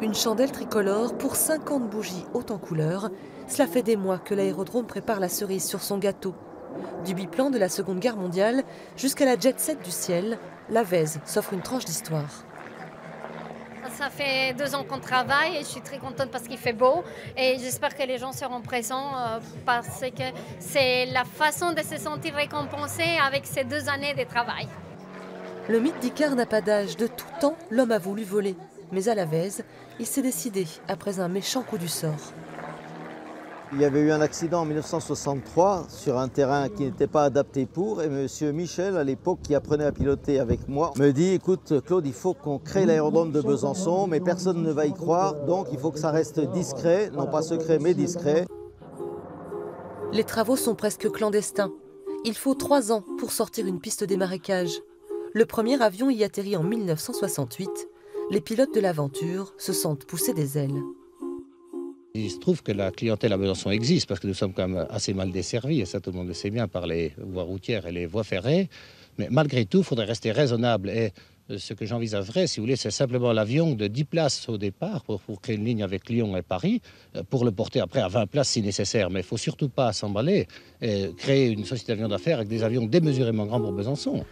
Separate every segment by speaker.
Speaker 1: Une chandelle tricolore pour 50 bougies hautes en couleurs. Cela fait des mois que l'aérodrome prépare la cerise sur son gâteau. Du biplan de la Seconde Guerre mondiale jusqu'à la jet-set du ciel, la Vèze s'offre une tranche d'histoire.
Speaker 2: Ça fait 2 ans qu'on travaille et je suis très contente parce qu'il fait beau et j'espère que les gens seront présents parce que c'est la façon de se sentir récompensé avec ces 2 années de travail.
Speaker 1: Le mythe d'Icare n'a pas d'âge. De tout temps, l'homme a voulu voler. Mais à la Vèze, il s'est décidé après un méchant coup du sort.
Speaker 3: Il y avait eu un accident en 1963 sur un terrain qui n'était pas adapté pour, et monsieur Michel, à l'époque, qui apprenait à piloter avec moi, me dit: écoute Claude, il faut qu'on crée l'aérodrome de Besançon, mais personne ne va y croire, donc il faut que ça reste discret, non pas secret mais discret.
Speaker 1: Les travaux sont presque clandestins. Il faut 3 ans pour sortir une piste des marécages. Le premier avion y atterrit en 1968. Les pilotes de l'aventure se sentent pousser des ailes.
Speaker 4: Il se trouve que la clientèle à Besançon existe parce que nous sommes quand même assez mal desservis, et ça tout le monde le sait bien, par les voies routières et les voies ferrées. Mais malgré tout, il faudrait rester raisonnable. Et ce que j'envisagerais, si vous voulez, c'est simplement l'avion de 10 places au départ pour créer une ligne avec Lyon et Paris, pour le porter après à 20 places si nécessaire. Mais il ne faut surtout pas s'emballer et créer une société d'avions d'affaires avec des avions démesurément grands pour Besançon.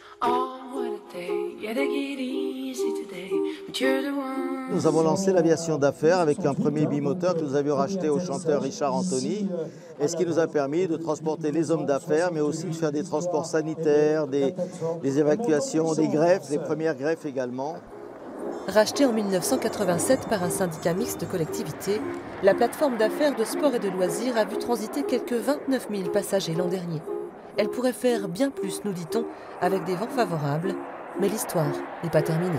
Speaker 3: Nous avons lancé l'aviation d'affaires avec un premier bimoteur que nous avions racheté au chanteur Richard Anthony, et ce qui nous a permis de transporter les hommes d'affaires, mais aussi de faire des transports sanitaires, des évacuations, des greffes, les premières greffes également.
Speaker 1: Rachetée en 1987 par un syndicat mixte de collectivités, la plateforme d'affaires de sport et de loisirs a vu transiter quelques 29 000 passagers l'an dernier. Elle pourrait faire bien plus, nous dit-on, avec des vents favorables, mais l'histoire n'est pas terminée.